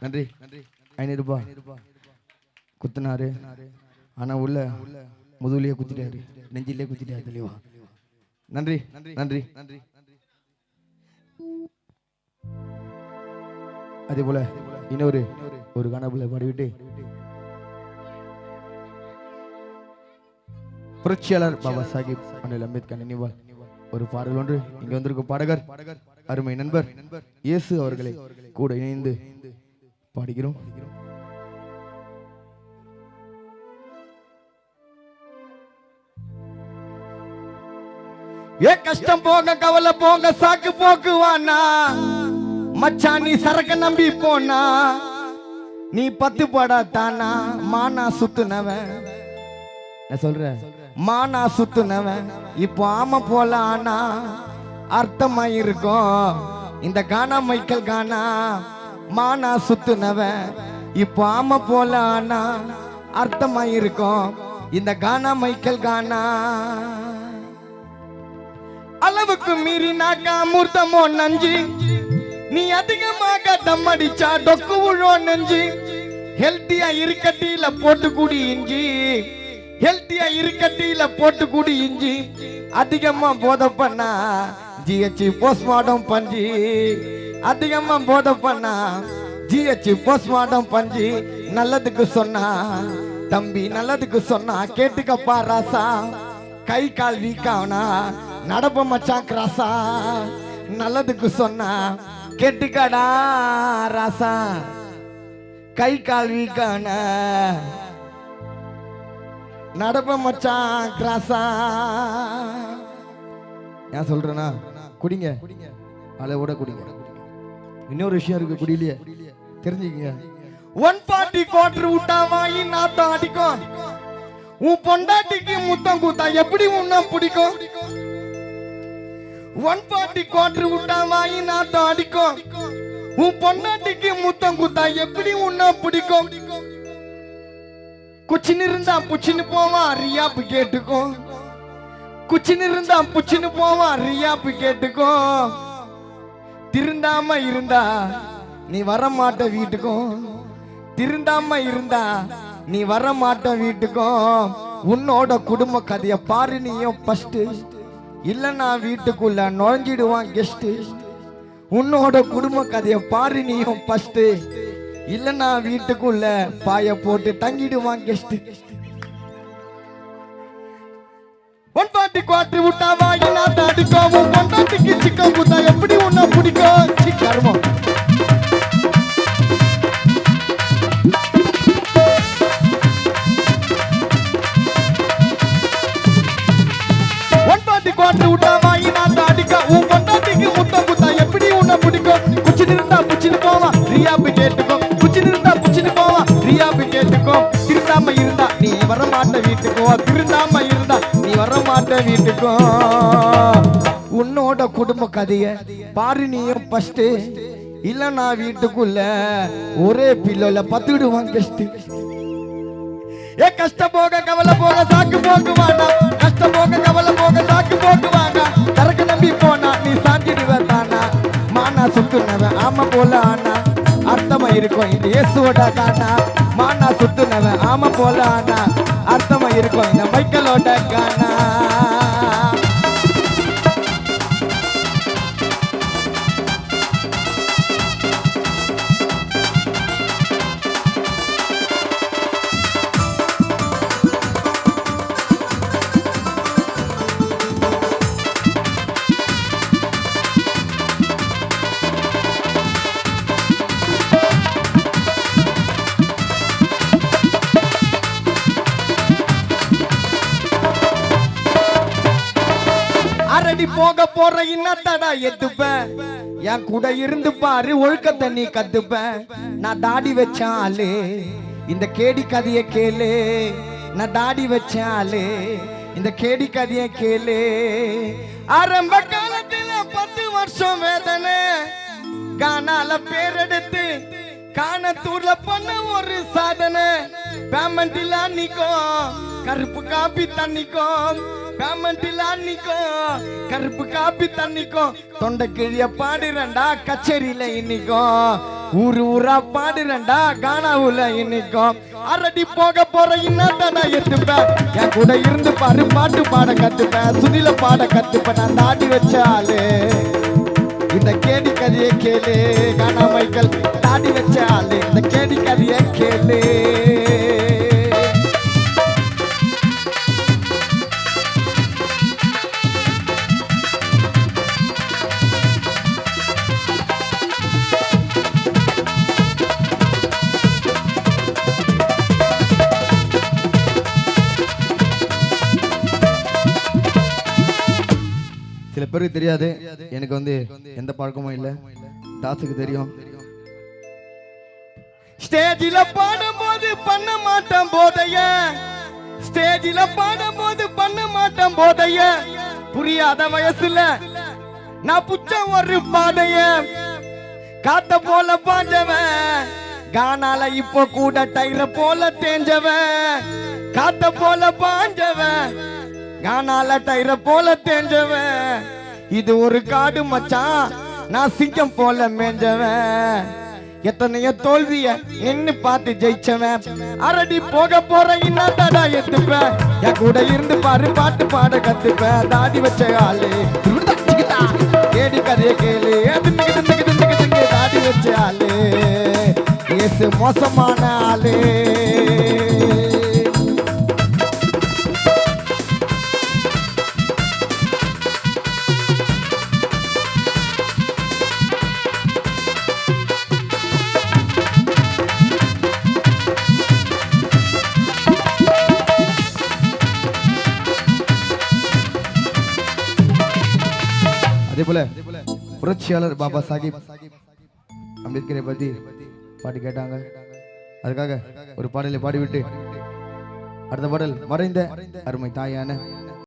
நன்றி. 500 ரூபாய் குத்துனாரு. ஆனா உள்ள முதுகுலயே குத்திட்டாரு, நெஞ்சிலே குத்திட்டாரு தெளிவா. நன்றி நன்றி நன்றி. அதே போல இன்னொரு காணாபுல பாடிவிட்டு புரட்சியாளர் பாபா சாஹிப் அண்ணல் அம்பேத்கர் நினைவால் ஒரு பாடல் ஒன்று. இங்க வந்திருக்கும் பாடகர் அருமை நண்பர் இயேசு அவர்களை கூட இணைந்து பாடுகிறோம். ஏ கஷ்டம் போக கவலை போக சாக்கு போக்குவானா மச்சான், நீ சரக்க நம்பி போனா நீ 10 படா தானா மானா சுத்துனவன். நான் சொல்றேன் மானா சுத்துனவன் இப்போ ஆம போல ஆனா அர்த்தமா இருக்கும் இந்த கானா மைக்கேல் கானா. மானா சுத்துனவன் இப்போ ஆம போல ஆனா அர்த்தமா இருக்கும் இந்த கானா மைக்கேல் கானா. அளவுக்கு மீறி நாக்கா மூர்த்தமோ நஞ்சு, நீ அதிகமாக தம் அடிச்சா டொக்கு உழோ நெஞ்சு. ஹெல்த்தியா இருக்கட்டியில போட்டு குடி இஞ்சி, ஹெல்த்தியா இருக்கட்டியில போட்டு குடி இஞ்சி. அதிகமா போதை பண்ணா ஜிஹெச் போஸ்ட்மார்டம் பஞ்சி, அதிகமா போதை பண்ணா ஜிஹெச் போஸ்ட்மார்டம் பஞ்சி. நல்லதுக்கு சொன்னா தம்பி, நல்லதுக்கு சொன்னா கேட்டுக்கப்பா ராசா. கை கால் வீக்காவனா நடப்ப மச்சான் கிராசா. நல்லதுக்கு சொன்னா கேட்டுக்கடா ராசா. கை கால் வீக்கான நடப்ப மச்சான் கிராசா. ஏன் சொல்றேன்னா குடிங்க, அளவோட குடிங்க. இன்னொரு விஷயம் இருக்கு குடியிலேயே, தெரிஞ்சுக்கங்க. 140 குவார்டர் விட்டா வாங்கி நாத்தம் அடிக்கும். உன் பொண்டாட்டிக்கு முத்தம் கூத்தா எப்படி உன்ன பிடிக்கும்? 140 குவார்டர் விட்டா வாங்கி நாத்தம் அடிக்கும். உன் பொண்டாட்டிக்கு முத்தம் கூத்தா எப்படி உன்ன பிடிக்கும்? குச்சின்னு இருந்தா புச்சின்னு போவான் ரியாப்பு கேட்டுக்கோ. குச்சின்னு இருந்தா புச்சின்னு போவான் ரியாப்பு கேட்டுக்கோ. திருந்தாம இருந்தா நீ வர மாட்ட வீட்டுக்கும். திருந்தாம இருந்தா நீ வர மாட்ட வீட்டுக்கும். உன்னோட குடும்ப கதைய பாரு நீயும் ஃபர்ஸ்ட். இல்லன்னா வீட்டுக்குள்ள நுழைஞ்சிடுவான் கெஸ்ட். உன்னோட குடும்ப கதைய பாரு நீயும் ஃபர்ஸ்ட். இல்லன்னா வீட்டுக்குள்ள பாய போட்டு தங்கிடுவான் கெஸ்ட். 140 குவார்டர் விட்டா வாங்கி நாத்த அடிக்கும். உன் பொண்டாட்டிக்கு சிக்கன் குத்தா எப்படி உன்ன பிடிக்கும்? சிக்கர்மோ 140 குவார்டர் விட்டா வாங்கி நாத்த அடிக்க. உன் பொண்டாட்டிக்கு முத்தம் குத்தா எப்படி உன்ன பிடிக்கும்? குச்சின்னு இருந்தா புச்சின்னு போவான் ரியாப்பு கேட்டுக்கோ. குச்சின்னு இருந்தா புச்சின்னு போவான் ரியாப்பு கேட்டுக்கோ. திருந்தாம இருந்தா நீ வர மாட்ட வீட்டுக்கோ. திருந்தாம இருந்தா நீ வர மாட்ட வீட்டுக்கோ. உன்னோட குடும்ப கதைய பாரு நீயும் ஃபர்ஸ்ட். இல்லன்னா வீட்டுக்குள்ள ஒரே பில்லோல பத்துடுவான் கெஸ்ட். ஏ கஷ்ட போக கவலை போக சாக்கு போக்குவானா. கஷ்ட போக கவலை போக சாக்கு போக்குவானா. தரக்கு நம்பி போனா நீ சாஞ்சிடுவ தானா. மானா சுத்துனவன் ஆம போல ஆனா அர்த்தமா இருக்கும் இந்த இயேசுவோட கானா. மானா சுத்துனவன் ஆம போல ஆனா அர்த்தமா இருக்கும் இந்த மைக்கேலோட கானா. போக போற இன்னத்தடா எத்துப்ப. என் கூட இருந்து பாரு ஒழுக்கத்தை நீ கத்துப்ப. நான் தாடி வச்சேன் ஆளு இந்த கேடி கதைய கேளு. நான் தாடி வச்சேன் ஆளு இந்த கேடி கதைய கேளு. ஆரம்ப காலத்துல 10 வருஷம் வேதனை கானால பேரெடுத்து கானத்தூர்ல பண்ண ஒரு சாதனை. பேமெண்ட்ல நிக்கும் கருப்பு காப்பி தண்ணிக்கும். பேமெண்ட்ல நிக்கும் கருப்பு காப்பி தண்ணிக்கும். தொண்டை கிழிய பாடுறண்டா கச்சேரியில இன்னிக்கும். ஊரு ஊரா பாடுறேன்டா கானாவுல இன்னைக்கும் அரடி போக போற இன்னத்தடா எத்துப்பேன் என் கூட இருந்து பாரு பாட்டு பாட கத்துப்பேன் சுதில பாட கத்துப்பேன் நான் தாடி வச்ச ஆளு இந்த கேடி கதையை கேளு கானா மைக்கேல் தாடி வச்ச ஆளு இந்த கேடி கதையை கேளு சில பேருக்கு தெரியாது எனக்கு வந்து எந்த பழக்கமும் இல்ல டாஸுக்கு தெரியும் ஸ்டேஜில பாடும்போது பண்ண மாட்டேன் போதைய ஸ்டேஜில பாடும்போது பண்ண மாட்டேன் போதைய புரியாத வயசுல நான் புச்ச ஒரு பாதைய காத்த போல பாஞ்சவன் கானால இப்போ கூட டயர போல தேஞ்சவன் காத்த போல பாஞ்சவன் கானால டயர போல தேஞ்சவன் இது ஒரு காடு மச்சான் நான் சிங்கம் போல மேஞ்சவன் எத்தனைய தோல்விய நின்னு பார்த்து ஜெயிச்சவன் அரடி போக போற இன்னத்தடா எத்துப்பேன் என் கூட இருந்து பாரு பாட்டு பாட கத்துப்பேன் தாடி வச்ச ஆளு கேடி கதைய கேளு தாடி வச்ச ஆளு ஏசு மோசமான ஆளு அதே போல புரட்சியாளர் பாபா சாஹிப் அம்பேத்கரை பத்தி பாட்டு கேட்டாங்க அதுக்காக ஒரு பாடலை பாடிவிட்டு அடுத்த பாடல் மறைந்த அருமை தாயான